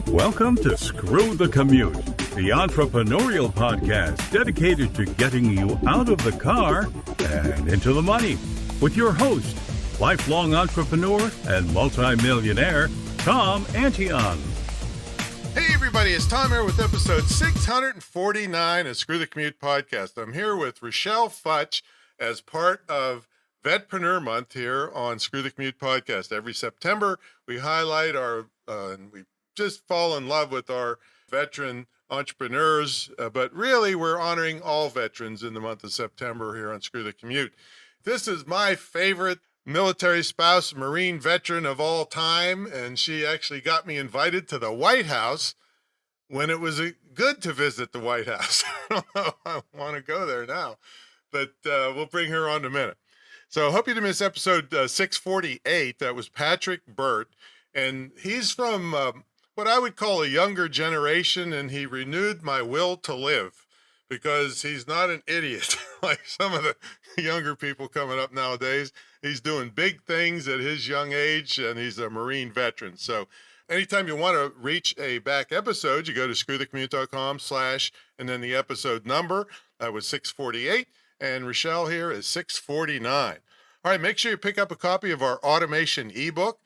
Welcome to Screw the Commute, the entrepreneurial podcast dedicated to getting you out of the car and into the money. With your host, lifelong entrepreneur and multimillionaire, Tom Antion. Hey everybody, it's Tom here with episode 649 of Screw the Commute podcast. I'm here with Richelle Futch as part of Vetpreneur Month here on Screw the Commute podcast. Every September, we highlight and we just fall in love with our veteran entrepreneurs, but really we're honoring all veterans in the month of September here on Screw the Commute. This is my favorite military spouse, Marine veteran of all time, and she actually got me invited to the White House when it was good to visit the White House. I don't know if I want to go there now, but we'll bring her on in a minute. So I hope you didn't miss episode 648. That was Patrick Burt, and he's from what I would call a younger generation, and he renewed my will to live because he's not an idiot like some of the younger people coming up nowadays. He's doing big things at his young age, and he's a Marine veteran. So anytime you want to reach a back episode, you go to screwthecommute.com/ and then the episode number. That was 648, and Richelle here is 649. All right, make sure you pick up a copy of our automation ebook.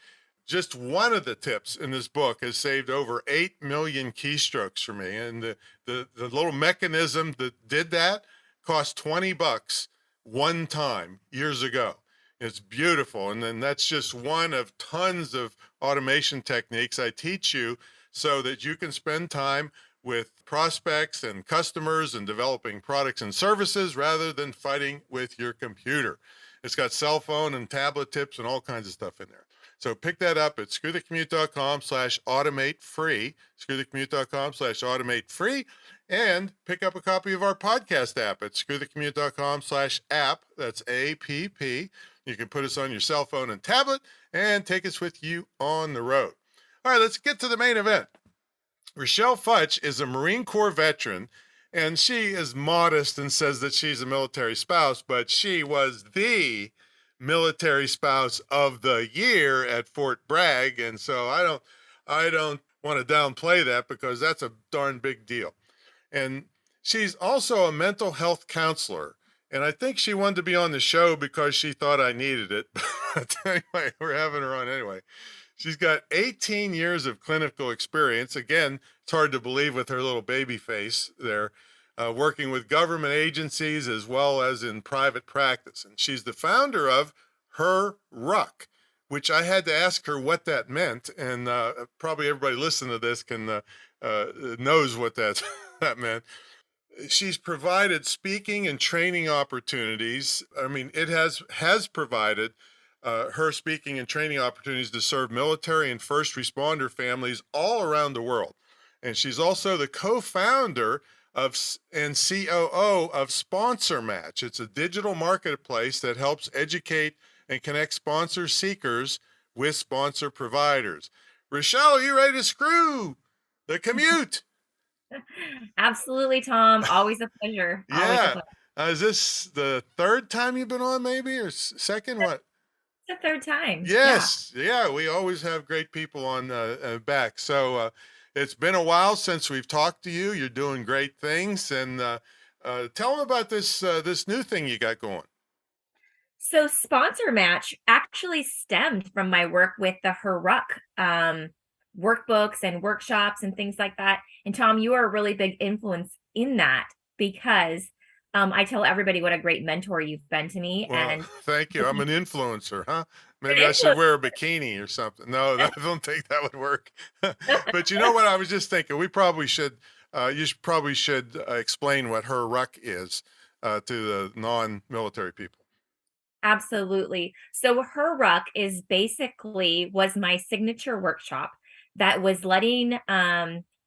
Just one of the tips in this book has saved over 8 million keystrokes for me. And the little mechanism that did that cost $20 one time years ago. It's beautiful. And then that's just one of tons of automation techniques I teach you so that you can spend time with prospects and customers and developing products and services rather than fighting with your computer. It's got cell phone and tablet tips and all kinds of stuff in there. So pick that up at screwthecommute.com/automate free, screwthecommute.com/automate free, and pick up a copy of our podcast app at screwthecommute.com/app. That's APP. You can put us on your cell phone and tablet and take us with you on the road. All right, let's get to the main event. Richelle Futch is a Marine Corps veteran, and she is modest and says that she's a military spouse, but she was the military spouse of the year at Fort Bragg. And so I don't want to downplay that because that's a darn big deal. And she's also a mental health counselor. And I think she wanted to be on the show because she thought I needed it. But anyway, we're having her on anyway. She's got 18 years of clinical experience. Again, it's hard to believe with her little baby face there. Working with government agencies as well as in private practice. And she's the founder of Her Ruck, which I had to ask her what that meant. And probably everybody listening to this can knows what that meant. She's provided speaking and training opportunities. I mean, it has provided her speaking and training opportunities to serve military and first responder families all around the world. And she's also the co-founder and COO of Sponsor Match. It's a digital marketplace that helps educate and connect sponsor seekers with sponsor providers. Richelle, are you ready to screw the commute? Absolutely, Tom. Always a pleasure. Yeah. Is this the third time you've been on, maybe, or second? What? It's the third time. Yes. Yeah. We always have great people on back. So it's been a while since we've talked to you. You're doing great things. And tell them about this new thing you got going. So Sponsor Match actually stemmed from my work with the Her Ruck workbooks and workshops and things like that. And Tom, you are a really big influence in that because I tell everybody what a great mentor you've been to me. Well, and thank you. I'm an influencer, huh? Maybe I should wear a bikini or something. No, I don't think that would work. But you know what? I was just thinking we probably should, you probably should explain what Her Ruck is to the non-military people. Absolutely. So Her Ruck was my signature workshop that was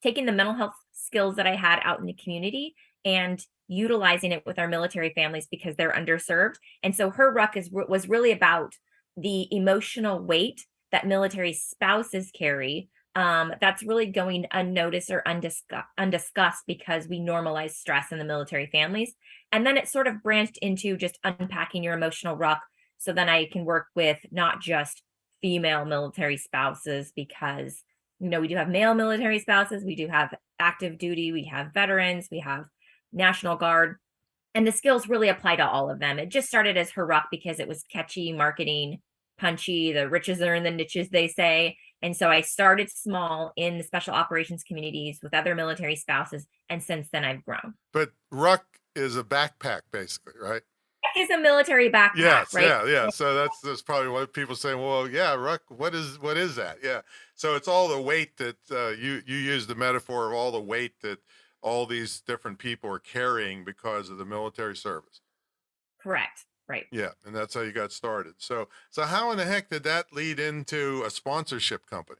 taking the mental health skills that I had out in the community and utilizing it with our military families because they're underserved. And so Her Ruck was really about the emotional weight that military spouses carry that's really going unnoticed or undiscussed because we normalize stress in the military families. And then it sort of branched into just unpacking your emotional ruck. So then I can work with not just female military spouses because We do have male military spouses, we do have active duty, we have veterans, we have National Guard, and the skills really apply to all of them. It just started as Heruck because it was catchy marketing, punchy, the riches are in the niches, they say. And so I started small in the special operations communities with other military spouses, and since then I've grown. But ruck is a backpack, basically, right? It's a military backpack, Yes, right? yeah. So that's probably what people say. Well, yeah, ruck. What is that? Yeah. So it's all the weight that you use the metaphor of all the weight that all these different people are carrying because of the military service. Correct. Right. Yeah, and that's how you got started. So how in the heck did that lead into a sponsorship company?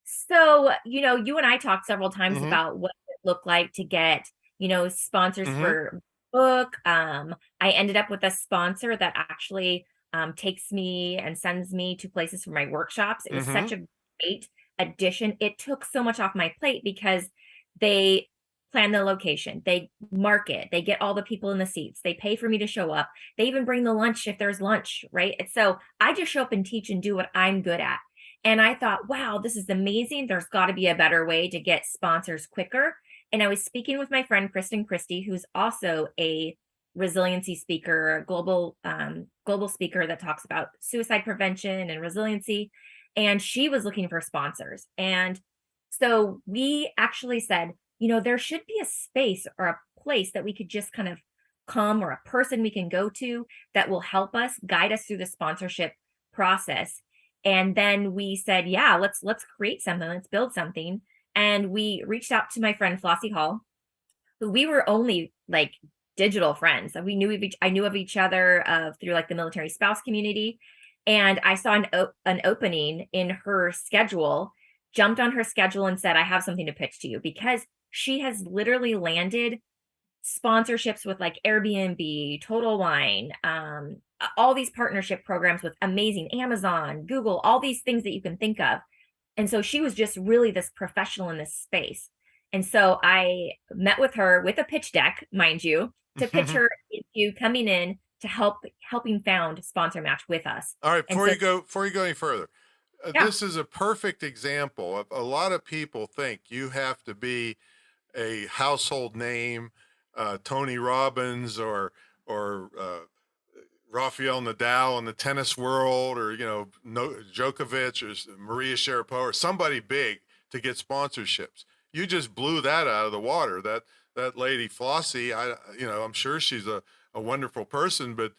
So, you and I talked several times Mm-hmm. about what it looked like to get, sponsors Mm-hmm. for book. I ended up with a sponsor that actually takes me and sends me to places for my workshops. It was Mm-hmm. such a great addition. It took so much off my plate because they plan the location, they market, they get all the people in the seats, they pay for me to show up, they even bring the lunch if there's lunch, right? And so I just show up and teach and do what I'm good at. And I thought, wow, this is amazing. There's got to be a better way to get sponsors quicker. And I was speaking with my friend Kristen Christie, who's also a resiliency speaker, a global speaker that talks about suicide prevention and resiliency. And she was looking for sponsors. And so we actually said, there should be a space or a place that we could just kind of come, or a person we can go to that will help us guide us through the sponsorship process. And then we said, yeah, let's create something, let's build something. And we reached out to my friend Flossie Hall, who we were only like digital friends. We knew I knew of each other through like the military spouse community. And I saw an opening in her schedule, jumped on her schedule and said, I have something to pitch to you, because she has literally landed sponsorships with like Airbnb, Total Wine, all these partnership programs with amazing Amazon, Google, all these things that you can think of. And so she was just really this professional in this space. And so I met with her with a pitch deck, mind you, to pitch her into coming in to helping found Sponsor Match with us. All right, And before you go any further, yeah, this is a perfect example of a lot of people think you have to be a household name, Tony Robbins or Rafael Nadal in the tennis world, or Djokovic or Maria Sharapova or somebody big to get sponsorships. You just blew that out of the water. That lady Flossie, I'm sure she's a wonderful person, but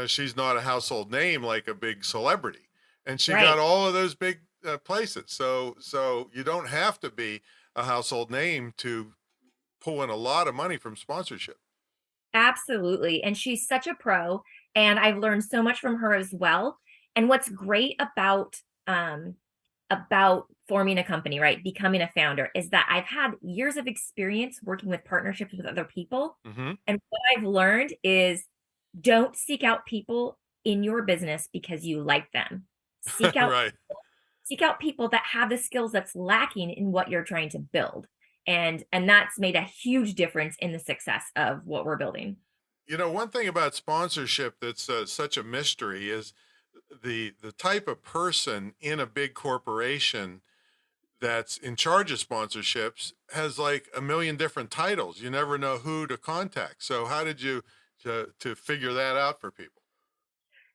she's not a household name like a big celebrity, and she right. got all of those big places. So you don't have to be a household name to pull in a lot of money from sponsorship. Absolutely. And she's such a pro, and I've learned so much from her as well. And what's great about forming a company, right? Becoming a founder, is that I've had years of experience working with partnerships with other people. Mm-hmm. And what I've learned is, don't seek out people in your business because you like them. Seek out Right. seek out people that have the skills that's lacking in what you're trying to build. And that's made a huge difference in the success of what we're building. One thing about sponsorship that's such a mystery is the type of person in a big corporation that's in charge of sponsorships has like a million different titles. You never know who to contact. So how did you to figure that out for people?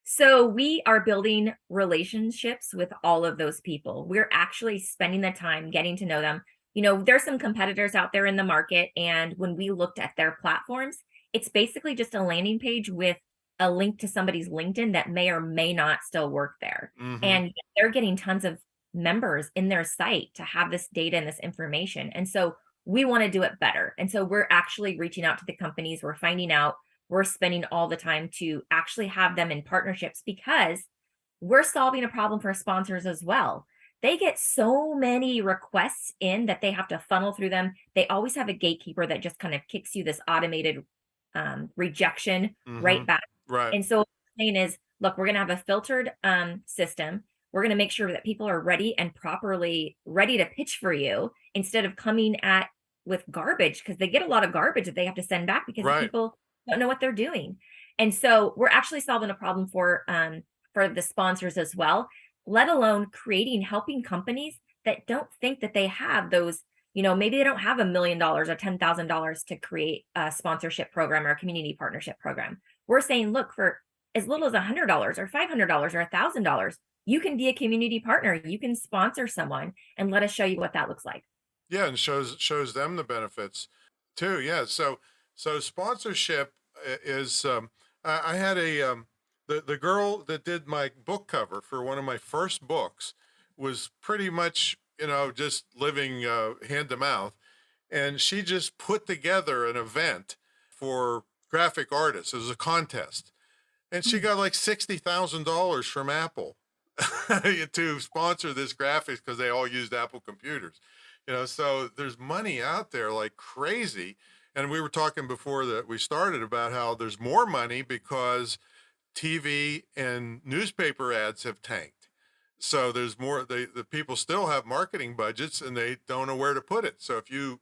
So we are building relationships with all of those people. We're actually spending the time getting to know them. There's some competitors out there in the market, and when we looked at their platforms, it's basically just a landing page with a link to somebody's LinkedIn that may or may not still work there. Mm-hmm. And they're getting tons of members in their site to have this data and this information. And so we want to do it better. And so we're actually reaching out to the companies. We're finding out, we're spending all the time to actually have them in partnerships, because we're solving a problem for sponsors as well. They get so many requests in that they have to funnel through them. They always have a gatekeeper that just kind of kicks you this automated rejection right back. Right. And so what I'm saying is, look, we're going to have a filtered system. We're going to make sure that people are ready and properly ready to pitch for you, instead of coming at with garbage, because they get a lot of garbage that they have to send back because Right. people don't know what they're doing. And so we're actually solving a problem for the sponsors as well, let alone helping companies that don't think that they have those, maybe they don't have $1 million or $10,000 to create a sponsorship program or a community partnership program. We're saying, look, for as little as $100 or $500 or $1,000, you can be a community partner. You can sponsor someone and let us show you what that looks like. Yeah, and shows them the benefits too. Yeah, so sponsorship is. I had the girl that did my book cover for one of my first books was pretty much just living hand to mouth, and she just put together an event for graphic artists. It was a contest, and she got like $60,000 from Apple to sponsor this graphics because they all used Apple computers. So there's money out there like crazy. And we were talking before that we started about how there's more money because TV and newspaper ads have tanked. So there's more, the people still have marketing budgets and they don't know where to put it. So if you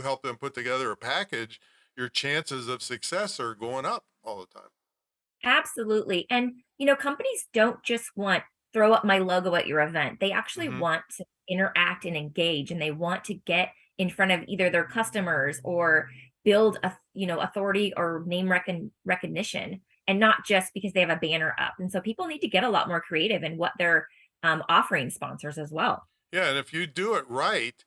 help them put together a package, your chances of success are going up all the time. Absolutely. And, companies don't just want throw up my logo at your event. They actually want to interact and engage, and they want to get in front of either their customers or build authority or name recognition, and not just because they have a banner up. And so people need to get a lot more creative in what they're offering sponsors as well. Yeah. And if you do it right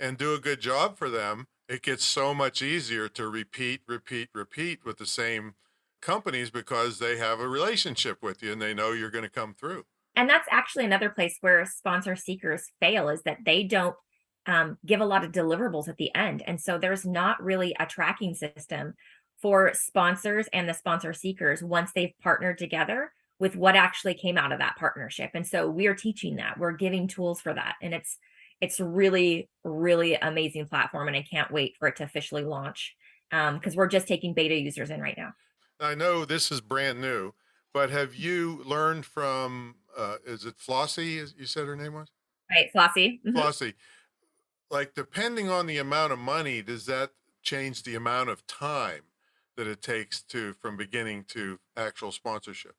and do a good job for them, it gets so much easier to repeat with the same companies because they have a relationship with you and they know you're going to come through. And that's actually another place where sponsor seekers fail, is that they don't give a lot of deliverables at the end. And so there's not really a tracking system for sponsors and the sponsor seekers once they've partnered together with what actually came out of that partnership. And so we're teaching that. We're giving tools for that. And it's really, really amazing platform. And I can't wait for it to officially launch, because we're just taking beta users in right now. I know this is brand new, but have you learned from, is it Flossie, as you said her name was? Right, Flossie. Flossie. Like, depending on the amount of money, does that change the amount of time that it takes from beginning to actual sponsorship?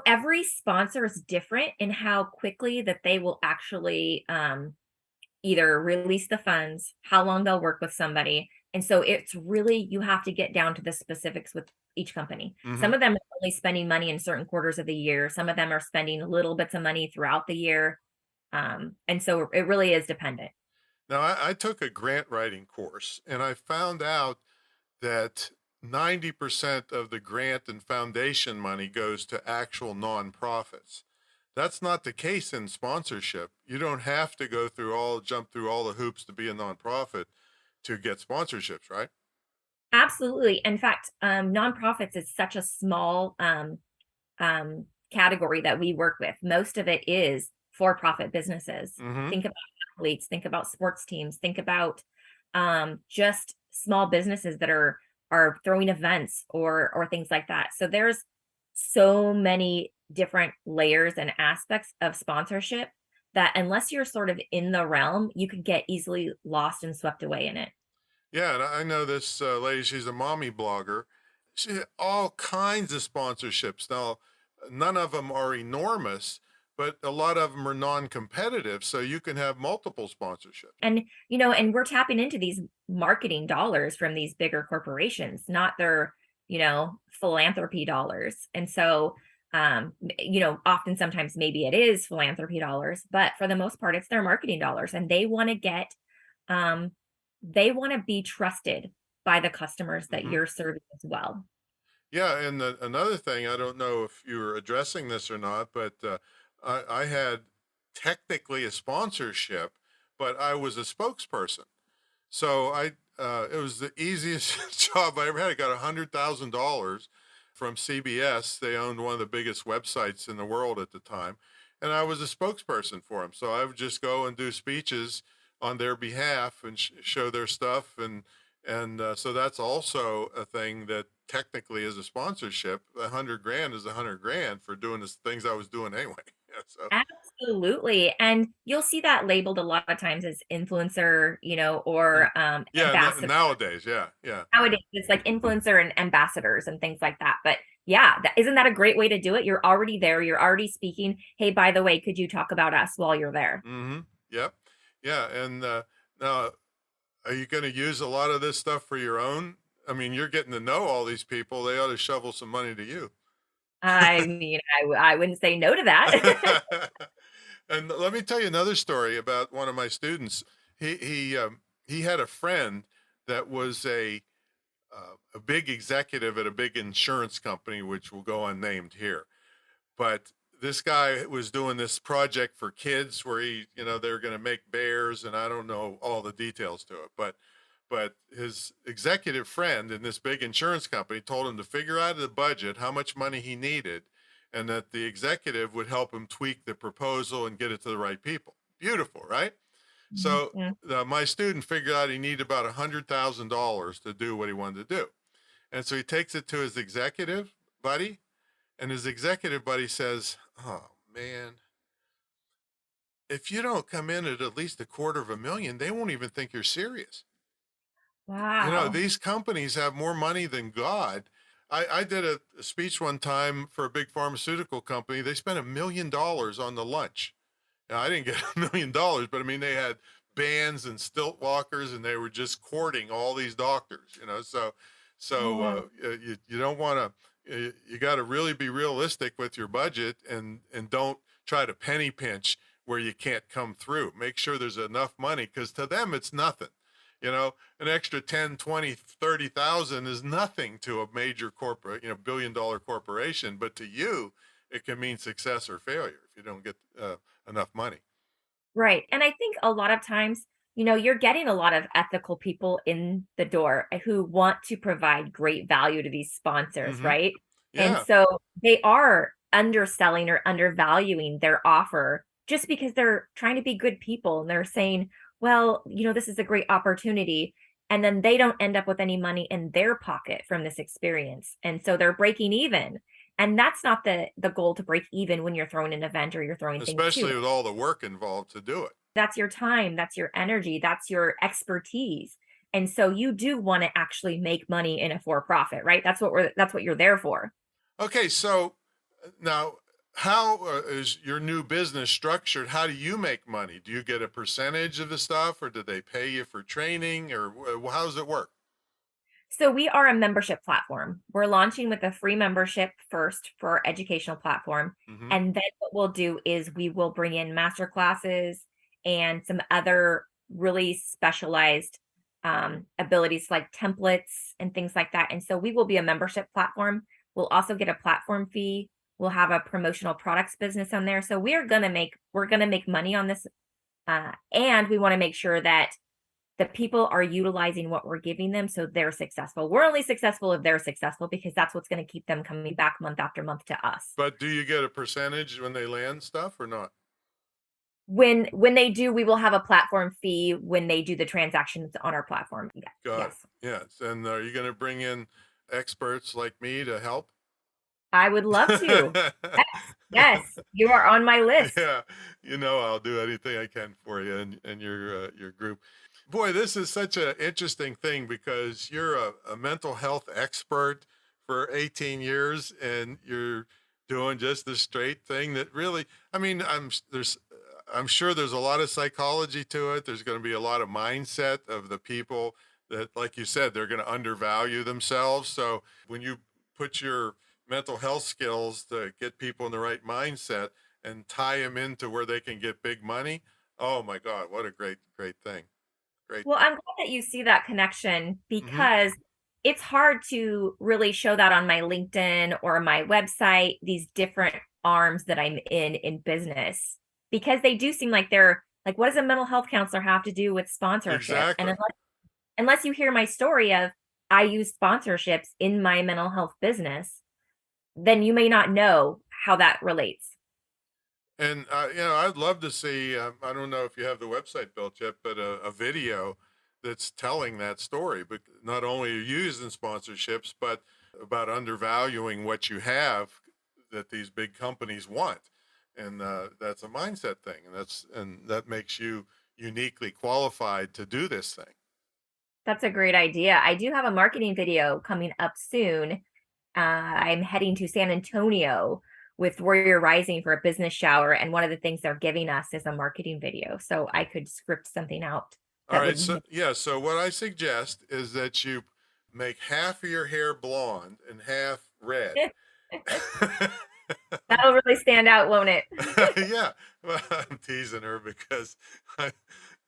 Every sponsor is different in how quickly that they will actually either release the funds, how long they'll work with somebody. And so it's really, you have to get down to the specifics with each company. Some of them are only spending money in certain quarters of the year. Some of them are spending little bits of money throughout the year. And so it really is dependent. Now, I took a grant writing course and I found out that 90% of the grant and foundation money goes to actual nonprofits. That's not the case in sponsorship. You don't have to jump through all the hoops to be a nonprofit to get sponsorships, right? Absolutely. In fact, nonprofits is such a small category that we work with. Most of it is for-profit businesses. Think about athletes, think about sports teams, think about just small businesses that are throwing events or things like that. So there's so many different layers and aspects of sponsorship that unless you're sort of in the realm, you could get easily lost and swept away in it. Yeah, and I know this lady, she's a mommy blogger. She had all kinds of sponsorships. Now, none of them are enormous, but a lot of them are non-competitive, so you can have multiple sponsorships. And, and we're tapping into these marketing dollars from these bigger corporations, not their, philanthropy dollars. And so, often sometimes maybe it is philanthropy dollars, but for the most part, it's their marketing dollars. And they want to be trusted by the customers that you're serving as well. Yeah, and another thing, I don't know if you were addressing this or not, but I had technically a sponsorship, but I was a spokesperson. So it was the easiest job I ever had. I got $100,000 from CBS. They owned one of the biggest websites in the world at the time. And I was a spokesperson for them. So I would just go and do speeches on their behalf and show their stuff. And so that's also a thing that technically is a sponsorship. $100,000 is $100,000 for doing the things I was doing anyway. Yeah, so. Absolutely. And you'll see that labeled a lot of times as influencer, or yeah, ambassador. nowadays. Yeah. Nowadays, it's like influencer and ambassadors and things like that. But Yeah, isn't that a great way to do it? You're already there. You're already speaking. Hey, by the way, could you talk about us while you're there? Mm-hmm. Yep. Yeah. And now, are you going to use a lot of this stuff for your own? I mean, you're getting to know all these people. They ought to shovel some money to you. I mean, I wouldn't say no to that. And let me tell you another story about one of my students. He had a friend that was a big executive at a big insurance company, which will go unnamed here. But this guy was doing this project for kids where they're going to make bears, and I don't know all the details to it, but his executive friend in this big insurance company told him to figure out the budget, how much money he needed, and that the executive would help him tweak the proposal and get it to the right people. Beautiful, right? So Mhm. my student figured out he needed about $100,000 to do what he wanted to do. And so he takes it to his executive buddy, and his executive buddy says, "Oh, man, if you don't come in at least $250,000, they won't even think you're serious." Wow. These companies have more money than God. I did a speech one time for a big pharmaceutical company. They spent $1 million on the lunch. Now, I didn't get $1 million, but I mean, they had bands and stilt walkers, and they were just courting all these doctors. You don't want to, you got to really be realistic with your budget, and don't try to penny pinch where you can't come through. Make sure there's enough money, because to them, it's nothing. An extra 10, 20, 30,000 is nothing to a major corporate, billion-dollar corporation, but to you, it can mean success or failure if you don't get enough money. Right. And I think a lot of times, you're getting a lot of ethical people in the door who want to provide great value to these sponsors, Hmm. right? And Yeah. so they are underselling or undervaluing their offer just because they're trying to be good people and they're saying, well, this is a great opportunity. And then they don't end up with any money in their pocket from this experience. And so they're breaking even. And that's not the goal, to break even when you're throwing an event or you're throwing things too. Especially with all the work involved to do it. That's your time, that's your energy, that's your expertise. And so you do want to actually make money in a for profit, right? That's what you're there for. Okay, so now, how is your new business structured? How do you make money? Do you get a percentage of the stuff, or do they pay you for training, or how does it work? So we are a membership platform. We're launching with a free membership first for our educational platform. Hmm. And then what we'll do is we will bring in master classes and some other really specialized abilities like templates and things like that. And so we will be a membership platform. We'll also get a platform fee. We'll have a promotional products business on there. So we're gonna make money on this, and we want to make sure that the people are utilizing what we're giving them so they're successful. We're only successful if they're successful because that's what's going to keep them coming back month after month to us. But do you get a percentage when they land stuff or not? When they do, we will have a platform fee when they do the transactions on our platform. Yeah. Got it. Yes. Yes. And are you going to bring in experts like me to help? I would love to. Yes. Yes. You are on my list. Yeah, I'll do anything I can for you and your group. Boy, this is such an interesting thing, because you're a mental health expert for 18 years, and you're doing just the straight thing that really, I mean, I'm sure there's a lot of psychology to it. There's going to be a lot of mindset of the people that, like you said, they're going to undervalue themselves. So when you put your mental health skills to get people in the right mindset and tie them into where they can get big money, oh my God, what a great thing. Great Well, thing. I'm glad that you see that connection Hmm. because it's hard to really show that on my LinkedIn or my website, these different arms that I'm in business, because they do seem like they're like, what does a mental health counselor have to do with sponsorship? And Exactly. unless you hear my story of I use sponsorships in my mental health business, then you may not know how that relates. And I'd love to see. I don't know if you have the website built yet, but a video that's telling that story. But not only are you using sponsorships, but about undervaluing what you have that these big companies want, and that's a mindset thing, and that makes you uniquely qualified to do this thing. That's a great idea. I do have a marketing video coming up soon. I'm heading to San Antonio with Warrior Rising for a business shower, and one of the things they're giving us is a marketing video, so I could script something out All that right. would So, yeah. So, what I suggest is that you make half of your hair blonde and half red. that'll really stand out, won't it? Yeah. Well, I'm teasing her because I,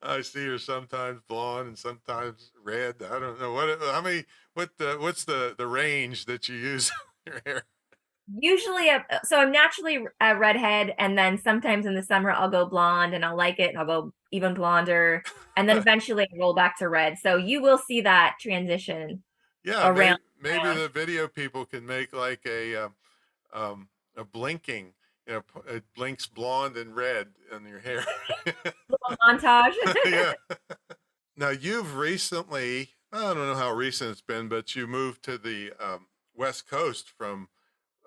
I see her sometimes blonde and sometimes red. I don't know how many, what's the range that you use in your hair? Usually, so I'm naturally a redhead, and then sometimes in the summer I'll go blonde, and I'll like it, and I'll go even blonder, and then eventually I roll back to red. So you will see that transition Yeah. around. Maybe the video people can make like a blinking, it blinks blonde and red in your hair. Little montage. Yeah. Now you've recently, I don't know how recent it's been, but you moved to the West Coast from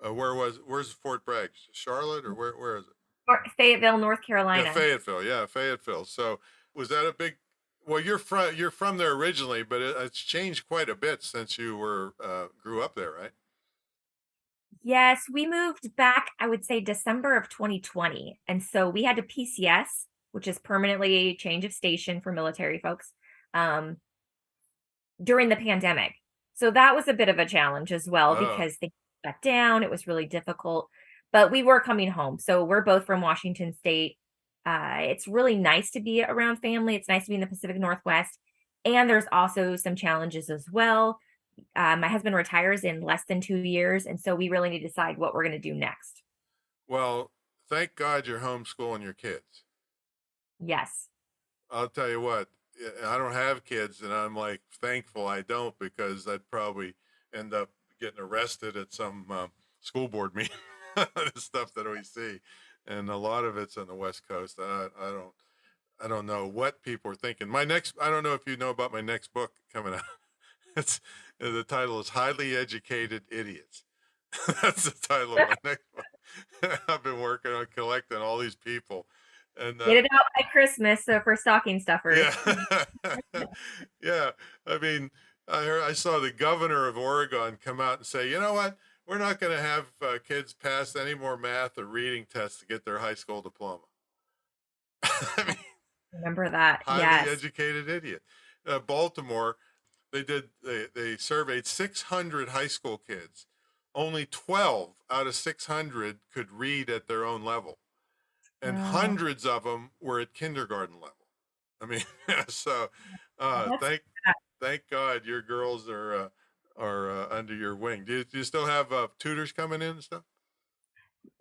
where's Fort Bragg? Charlotte, or where is it? Fayetteville, North Yeah, Carolina. Fayetteville. Yeah, Fayetteville. So was that a big? Well, you're from there originally, but it's changed quite a bit since you were grew up there, right? Yes, we moved back, I would say December of 2020. And so we had to PCS, which is permanently change of station for military folks, um, during the pandemic. So that was a bit of a challenge as well Oh, because they shut down. It was really difficult, but we were coming home. So we're both from Washington State. It's really nice to be around family. It's nice to be in the Pacific Northwest. And there's also some challenges as well. My husband retires in less than 2 years. And so we really need to decide what we're going to do next. well, thank God you're homeschooling your kids. Yes. I'll tell you what, I don't have kids, and I'm like thankful I don't, because I'd probably end up getting arrested at some school board meeting. The stuff that we see, and a lot of it's on the West Coast. I don't know what people are thinking. I don't know if you know about my next book coming out. It's the title is Highly Educated Idiots. That's the title of my next book. I've been working on collecting all these people, and Get it out by Christmas. So for stocking stuffers. yeah, yeah. I mean, I saw the governor of Oregon come out and say, you know what? We're not going to have kids pass any more math or reading tests to get their high school diploma. I mean, Remember that. highly Yes. educated idiot. Baltimore, they surveyed 600 high school kids. Only 12 out of 600 could read at their own level, and Oh, hundreds of them were at kindergarten level. I mean, so that's thank God your girls are under your wing. Do you still have tutors coming in and stuff?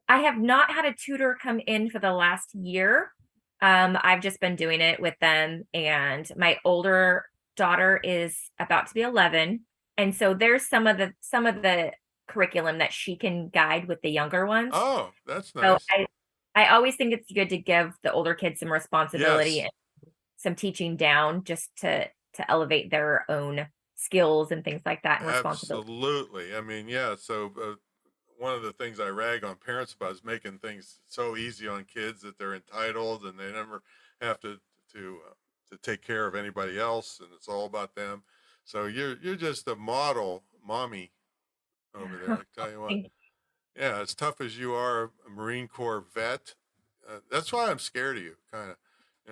I have not had a tutor come in for the last year. I've just been doing it with them, and my older daughter is about to be 11, and so there's some of the curriculum that she can guide with the younger ones. Oh, that's So nice. I always think it's good to give the older kids some responsibility Yes, and some teaching down just to elevate their own skills and things like that and responsibility. absolutely. I mean, yeah. So one of the things I rag on parents about is making things so easy on kids that they're entitled and they never have to to take care of anybody else, and it's all about them. So you're just a model mommy over there. I tell you what. Thank Yeah, as tough as you are, a Marine Corps vet, that's why I'm scared of you, kind of.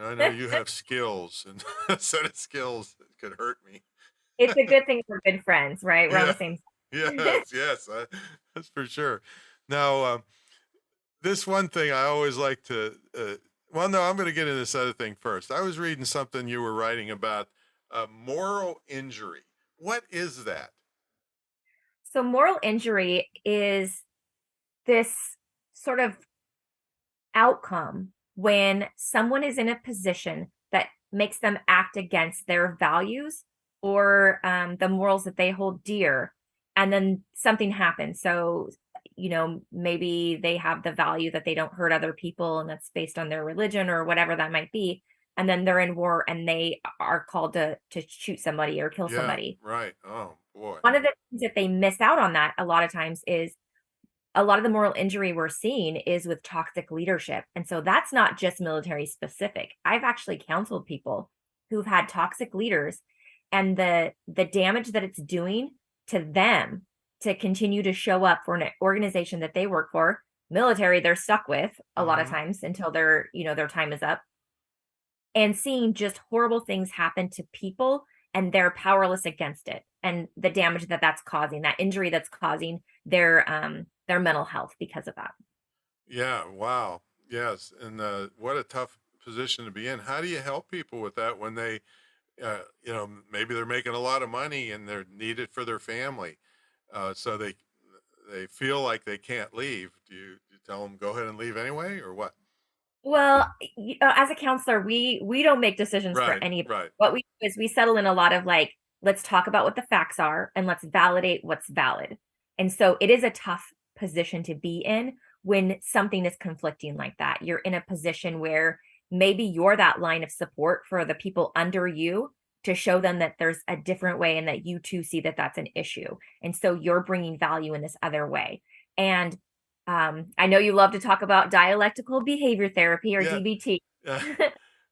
I know you have skills, and a set of skills that could hurt me. It's a good thing we're good friends, right? We're on the Yeah, same side. yes, yes, that's for sure. Now, this one thing I always like to, well, no, I'm going to get into this other thing first. I was reading something you were writing about moral injury. What is that? So moral injury is this sort of outcome when someone is in a position that makes them act against their values or the morals that they hold dear, and then something happens. So, maybe they have the value that they don't hurt other people, and that's based on their religion or whatever that might be. And then they're in war and they are called to shoot somebody or kill Yeah, somebody. right. Oh boy. One of the things that they miss out on that a lot of times is a lot of the moral injury we're seeing is with toxic leadership. And so that's not just military specific. I've actually counseled people who've had toxic leaders, and the damage that it's doing to them to continue to show up for an organization that they work for. Military, they're stuck with a lot of Mm-hmm. times until their time is up, and seeing just horrible things happen to people, and they're powerless against it, and the damage that that's causing, that injury that's causing their mental health because of that. Yeah. Wow. Yes. And what a tough position to be in. How do you help people with that when they, maybe they're making a lot of money and they're needed for their family, so they feel like they can't leave. Do you tell them go ahead and leave anyway, or what? Well, as a counselor, we don't make decisions for Right. anybody. Right. What we do is we settle in a lot of like, let's talk about what the facts are and let's validate what's valid. And so it is a tough position to be in when something is conflicting like that. You're in a position where maybe you're that line of support for the people under you to show them that there's a different way and that you too see that that's an issue. And so you're bringing value in this other way. And I know you love to talk about dialectical behavior therapy or Yeah. DBT. Yeah.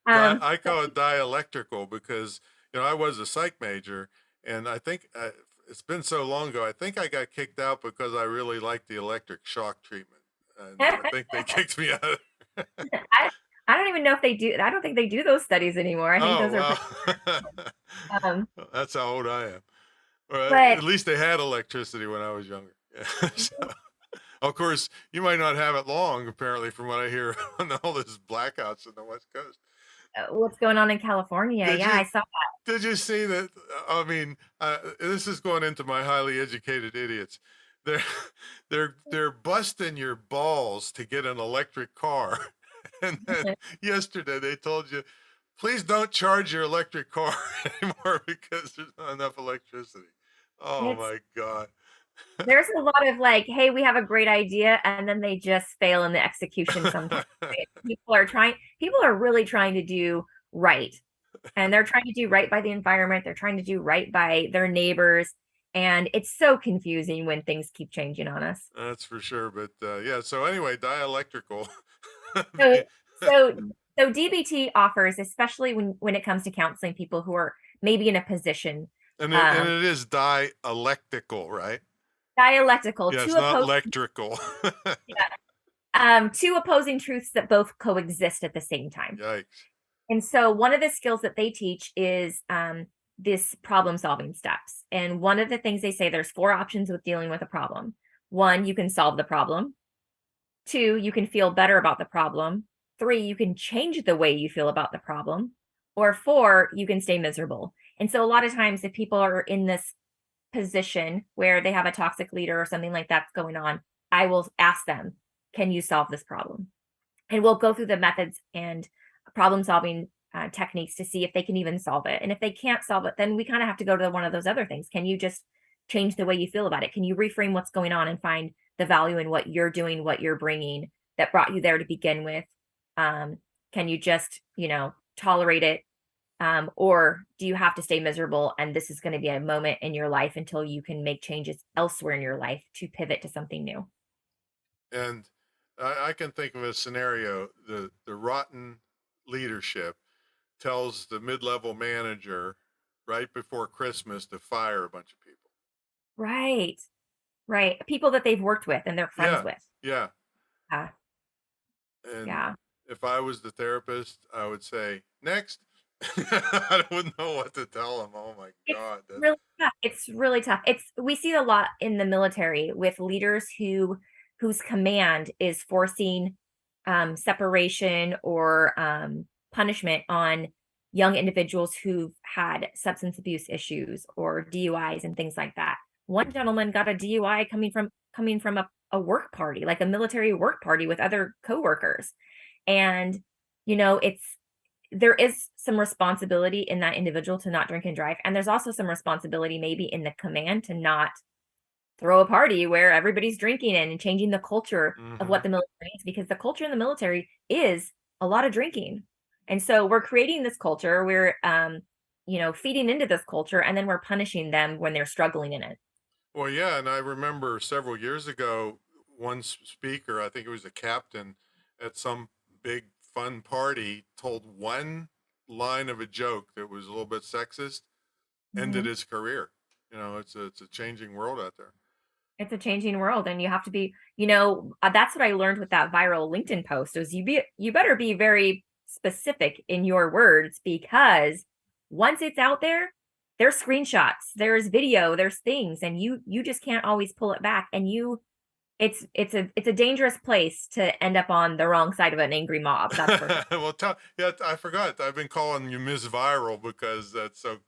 um, I call it dialectical because I was a psych major, and I think it's been so long ago. I think I got kicked out because I really liked the electric shock treatment, and I think they kicked me out. I, I don't even know if they do. I don't think they do those studies anymore. I think Oh those are pretty. wow, Um, that's how old I am. Or but at least they had electricity when I was younger. Yeah. So, of course, you might not have it long, apparently, from what I hear on all these blackouts in the West Coast. what's going on in California? Did Yeah, you I saw. Did you see that? I mean, this is going into my highly educated idiots. They're they're busting your balls to get an electric car, and then yesterday they told you, please don't charge your electric car anymore because there's not enough electricity. Oh It's my God. there's a lot of like, hey, we have a great idea, and then they just fail in the execution sometimes. Right? People are really trying to do right. And they're trying to do right by the environment. They're trying to do right by their neighbors. And it's so confusing when things keep changing on us. That's for sure. But yeah. So anyway, dialectical. So, so, so DBT offers, especially when it comes to counseling people who are maybe in a position, And um, it is dialectical, right? dialectical, Yeah, it's not electrical. two opposing truths that both coexist at the same time. Yikes. And so one of the skills that they teach is this problem solving steps. And one of the things they say, there's four options with dealing with a problem. One, you can solve the problem. Two, you can feel better about the problem. Three, you can change the way you feel about the problem. Or four, you can stay miserable. And so a lot of times if people are in this position where they have a toxic leader or something like that's going on, I will ask them, can you solve this problem? And we'll go through the methods and problem solving techniques to see if they can even solve it. And if they can't solve it, then we kind of have to go to one of those other things. Can you just change the way you feel about it? Can you reframe what's going on and find the value in what you're doing, what you're bringing that brought you there to begin with? Can you just, tolerate it? Or do you have to stay miserable? And this is going to be a moment in your life until you can make changes elsewhere in your life to pivot to something new. And I can think of a scenario. The rotten leadership tells the mid-level manager right before Christmas to fire a bunch of people. Right. Right. People that they've worked with and they're friends Yeah. with. Yeah. Yeah. And Yeah. if I was the therapist, I would say, next. I wouldn't know what to tell them. Oh my It's God. really tough. It's really tough. We see a lot in the military with leaders whose command is forcing separation or punishment on young individuals who've had substance abuse issues or DUIs and things like that. One gentleman got a DUI coming from a work party, like a military work party with other coworkers. And it's there is some responsibility in that individual to not drink and drive. And there's also some responsibility maybe in the command to not throw a party where everybody's drinking and changing the culture of Mm-hmm. what the military is, because the culture in the military is a lot of drinking. And so we're creating this culture, we're feeding into this culture, and then we're punishing them when they're struggling in it. Well, yeah, and I remember several years ago, one speaker, I think it was a captain at some big fun party, told one line of a joke that was a little bit sexist, ended Mhm. his career. It's a changing world out there. It's a changing world, and you have to be, that's what I learned with that viral LinkedIn post was you better be very specific in your words, because once it's out there, there's screenshots, there's video, there's things, and you just can't always pull it back. And it's a dangerous place to end up on the wrong side of an angry mob. That's for sure. Well, yeah, I forgot. I've been calling you Ms. Viral because that's so.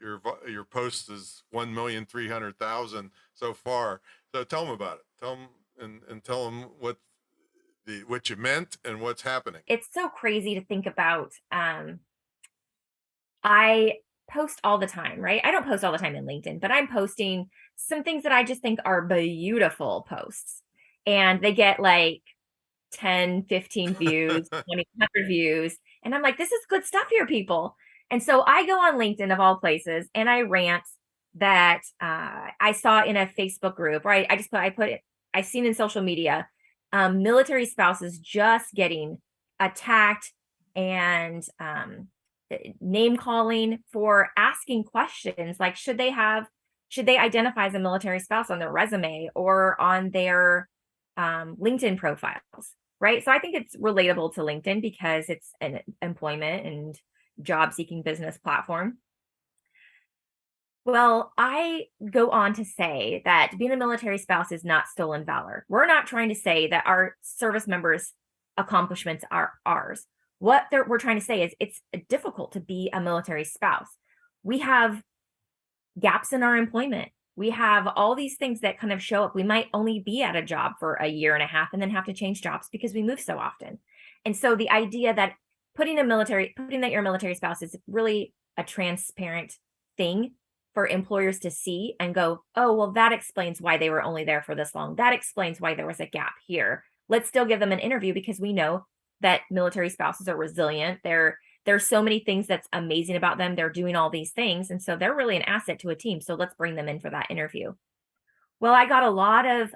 Your post is 1,300,000 so far. So tell them about it. Tell them and tell them what you meant and what's happening. It's so crazy to think about. I post all the time, right? I don't post all the time in LinkedIn, but I'm posting some things that I just think are beautiful posts. And they get like 10, 15 views, 20, 100 views. And I'm like, this is good stuff here, people. And so I go on LinkedIn of all places and I rant that I saw in a Facebook group, or I seen in social media, military spouses just getting attacked and name calling for asking questions like, should they identify as a military spouse on their resume or on their LinkedIn profiles, right? So I think it's relatable to LinkedIn because it's an employment and job seeking business platform. Well, I go on to say that being a military spouse is not stolen valor. We're not trying to say that our service members' accomplishments are ours. We're trying to say is it's difficult to be a military spouse. We have gaps in our employment. We have all these things that kind of show up. We might only be at a job for a year and a half and then have to change jobs because we move so often. And so the idea that putting that you're a military spouse is really a transparent thing for employers to see and go, oh, well, that explains why they were only there for this long. That explains why there was a gap here. Let's still give them an interview because we know that military spouses are resilient. There's so many things that's amazing about them. They're doing all these things. And so they're really an asset to a team. So let's bring them in for that interview. Well, I got a lot of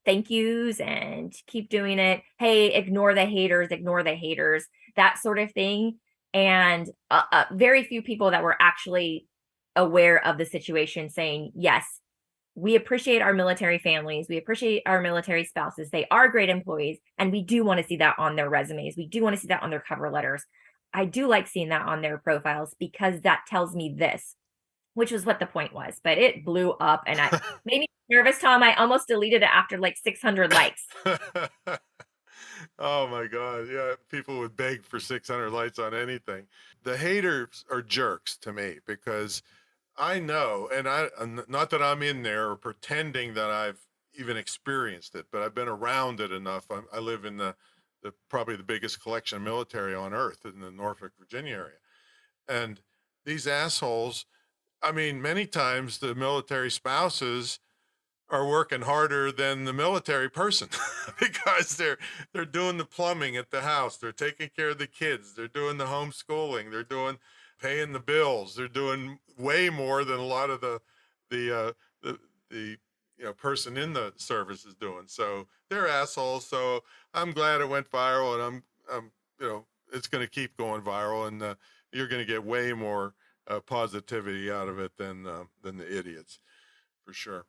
thank yous and keep doing it. Hey, ignore the haters, that sort of thing. And very few people that were actually aware of the situation saying, yes, we appreciate our military families. We appreciate our military spouses. They are great employees. And we do want to see that on their resumes. We do want to see that on their cover letters. I do like seeing that on their profiles because that tells me this, which was what the point was. But it blew up and I made me nervous, Tom. I almost deleted it after like 600 likes. Oh my God. Yeah. People would beg for 600 likes on anything. The haters are jerks to me because I know, and not that I'm in there or pretending that I've even experienced it, but I've been around it enough. I live in the probably the biggest collection of military on earth in the Norfolk, Virginia area. And these assholes, I mean, many times the military spouses are working harder than the military person because they're doing the plumbing at the house, they're taking care of the kids, they're doing the homeschooling, they're doing paying the bills, they're doing way more than a lot of the person in the service is doing. So they're assholes. So I'm glad it went viral, and I'm it's going to keep going viral, and you're going to get way more positivity out of it than the idiots, for sure.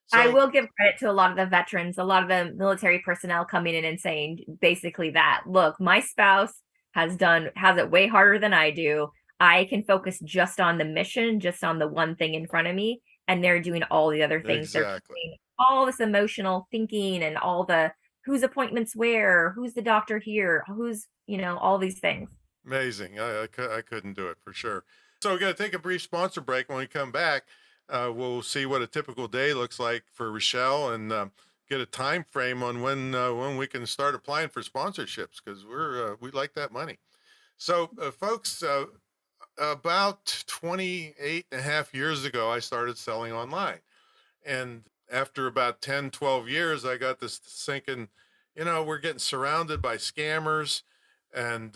So, I will give credit to a lot of the veterans, a lot of the military personnel coming in and saying basically that, look, my spouse has it way harder than I do. I can focus just on the mission, just on the one thing in front of me, and they're doing all the other things. exactly. They're doing all this emotional thinking and all the whose appointments where, who's the doctor here, who's, all these things. Amazing. I couldn't do it for sure. So we're going to take a brief sponsor break. When we come back, we'll see what a typical day looks like for Richelle and get a time frame on when we can start applying for sponsorships because we like that money. So folks, about 28 and a half years ago, I started selling online. And after about 10, 12 years, I got this thinking, we're getting surrounded by scammers and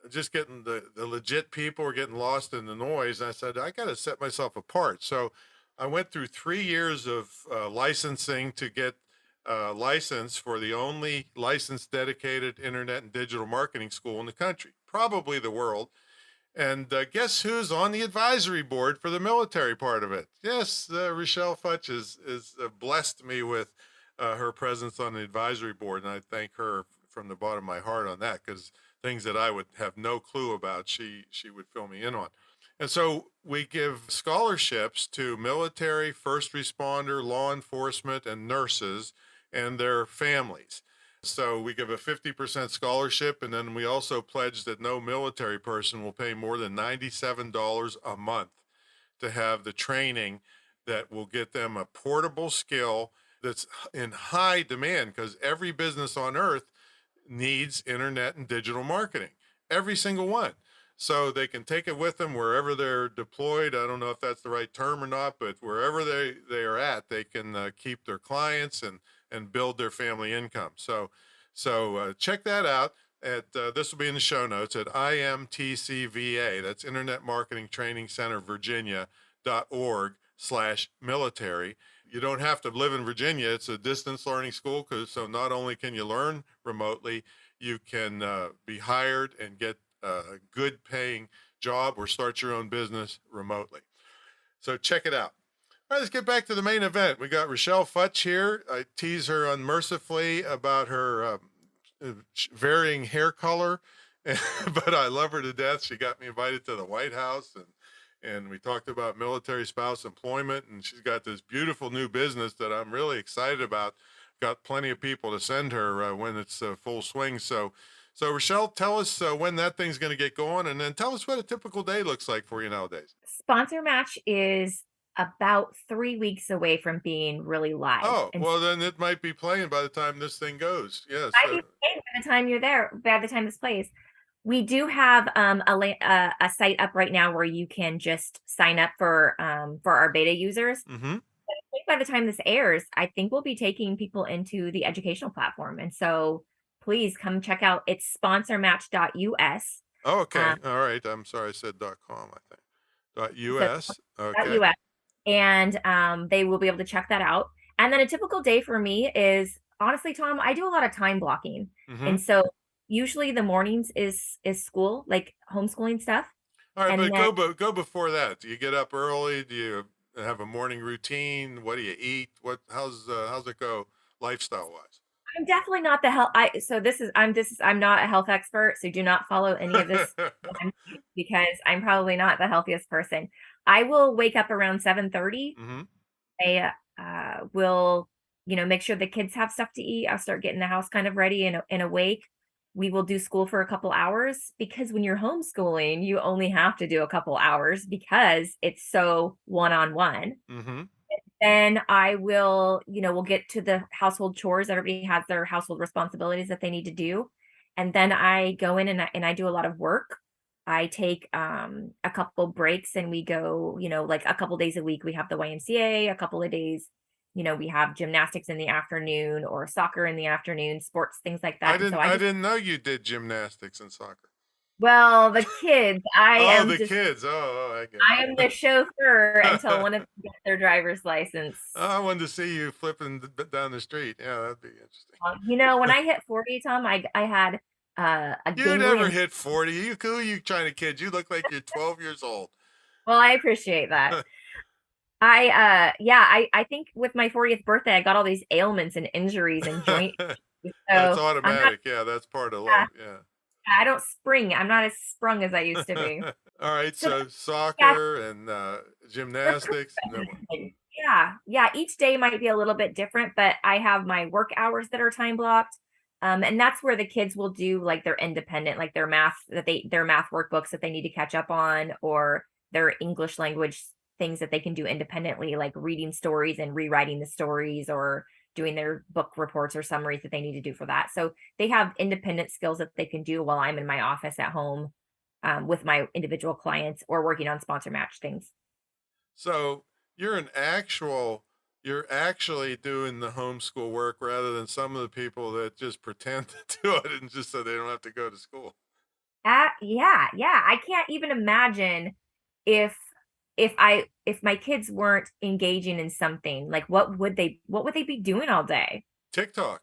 just getting the legit people are getting lost in the noise. And I said, I got to set myself apart. So I went through 3 years of licensing to get license for the only licensed dedicated internet and digital marketing school in the country, probably the world. And guess who's on the advisory board for the military part of it? Yes, Richelle Futch is blessed me with her presence on the advisory board, and I thank her from the bottom of my heart on that, because things that I would have no clue about, she would fill me in on. And so we give scholarships to military, first responder, law enforcement, and nurses and their families. So we give a 50% scholarship, and then we also pledge that no military person will pay more than $97 a month to have the training that will get them a portable skill that's in high demand, because every business on earth needs internet and digital marketing, every single one. So they can take it with them wherever they're deployed. I don't know if that's the right term or not, but wherever they are at, they can keep their clients and build their family income. So check that out. This will be in the show notes at IMTCVA. That's Internet Marketing Training Center Virginia.org/military. You don't have to live in Virginia. It's a distance learning school, so not only can you learn remotely, you can be hired and get a good paying job or start your own business remotely. So check it out. All right, let's get back to the main event. We got Richelle Futch here. I tease her unmercifully about her varying hair color, but I love her to death. She got me invited to the White House, and we talked about military spouse employment, and she's got this beautiful new business that I'm really excited about. Got plenty of people to send her when it's full swing. So Richelle, tell us when that thing's going to get going, and then tell us what a typical day looks like for you nowadays. Sponsor Match is about 3 weeks away from being really live. Oh, And well, then it might be playing by the time this thing goes. Yes. might be playing by the time you're there, by the time this plays. We do have a site up right now where you can just sign up for our beta users. Mm-hmm. I think by the time this airs, I think we'll be taking people into the educational platform. And so please come check out, it's sponsormatch.us. Oh, okay. All right. I'm sorry, I said .com, I think. .us. Okay. .us. And they will be able to check that out. And then a typical day for me is, honestly, Tom, I do a lot of time blocking. Mm-hmm. And so usually the mornings is school, like homeschooling stuff. All right, And but then, go before that. Do you get up early? Do you have a morning routine? What do you eat? How's it go lifestyle wise? I'm definitely not the health. I'm not a health expert, so do not follow any of this because I'm probably not the healthiest person. I will wake up around 7:30. Mm-hmm. I will, make sure the kids have stuff to eat. I'll start getting the house kind of ready and awake. We will do school for a couple hours, because when you're homeschooling, you only have to do a couple hours because it's so one-on-one. Mm-hmm. Then I will, we'll get to the household chores. Everybody has their household responsibilities that they need to do. And then I go in and I do a lot of work. I take a couple breaks and we go, like a couple days a week, we have the YMCA, a couple of days, we have gymnastics in the afternoon or soccer in the afternoon, sports, things like that. I didn't know you did gymnastics and soccer. Well, the kids, kids. I get it. I am the chauffeur until one of them gets their driver's license. I wanted to see you flipping down the street. Yeah, that'd be interesting. When I hit 40, Tom, I had a You never hit 40. Who are you trying to kid? You look like you're 12 years old. Well, I appreciate that. I think with my 40th birthday, I got all these ailments and injuries and joint. So that's automatic. That's part of life. Yeah. I don't spring. I'm not as sprung as I used to be. All right. So soccer and gymnastics. Yeah. Each day might be a little bit different, but I have my work hours that are time blocked. And that's where the kids will do like their independent, like their math workbooks that they need to catch up on, or their English language things that they can do independently, like reading stories and rewriting the stories, or doing their book reports or summaries that they need to do for that. So they have independent skills that they can do while I'm in my office at home with my individual clients or working on sponsor match things. So you're actually doing the homeschool work rather than some of the people that just pretend to do it and just so they don't have to go to school. Yeah. I can't even imagine if my kids weren't engaging in something. Like what would they be doing all day? TikTok.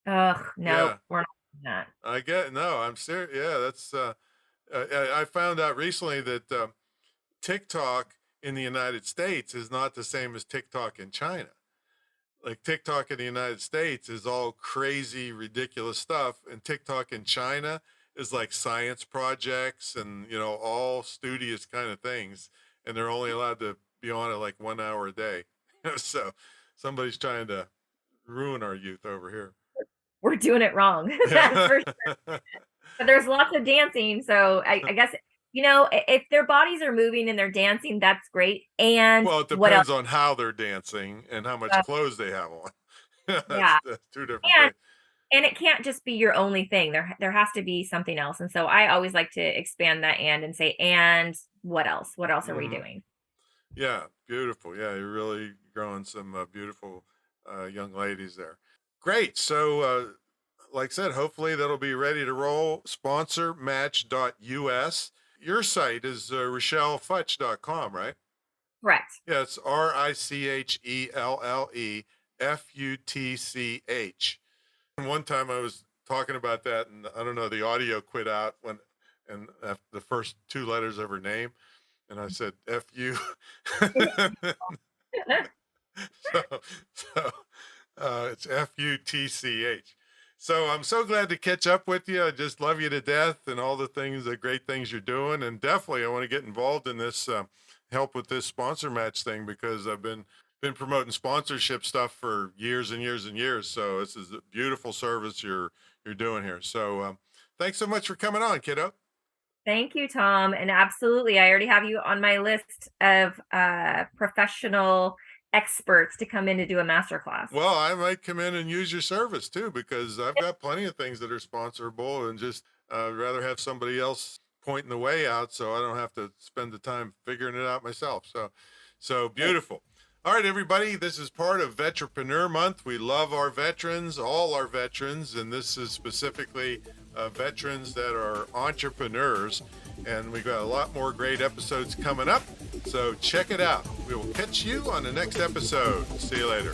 Ugh, no, we're not doing that. I get no, I'm serious. Yeah, that's I found out recently that TikTok in the United States is not the same as TikTok in China. Like TikTok in the United States is all crazy, ridiculous stuff, and TikTok in China is like science projects and all studious kind of things, and they're only allowed to be on it like 1 hour a day. So somebody's trying to ruin our youth over here. We're doing it wrong. That's for sure. But there's lots of dancing, so I guess if their bodies are moving and they're dancing, that's great. And Well, it what else? depends on how they're dancing and how much clothes they have on. Yeah, That's two different and things. and it can't just be your only thing. There has to be something else. And so I always like to expand that and say, and what else? What else are we Mhm. doing? Yeah, beautiful. Yeah, you're really growing some beautiful young ladies there. Great. So, like I said, hopefully that'll be ready to roll. Sponsormatch.us. Your site is RichelleFutch.com, right? Correct. Yeah, it's RICHELLEFUTCH. And one time I was talking about that, and I don't know, the audio quit out and after the first two letters of her name, and I said FU. so, so it's FUTCH. So I'm so glad to catch up with you. I just love you to death and all the great things you're doing. And definitely I want to get involved in this, help with this sponsor match thing, because I've been promoting sponsorship stuff for years and years and years. So this is a beautiful service you're doing here. So thanks so much for coming on, kiddo. Thank you, Tom. And absolutely, I already have you on my list of professional experts to come in to do a masterclass. Well, I might come in and use your service too, because I've got plenty of things that are sponsorable, and just rather have somebody else pointing the way out, so I don't have to spend the time figuring it out myself. So beautiful. All right, everybody, this is part of Vetrepreneur Month. We love our veterans, all our veterans, and this is specifically veterans that are entrepreneurs. And we've got a lot more great episodes coming up, so check it out. We will catch you on the next episode. See you later.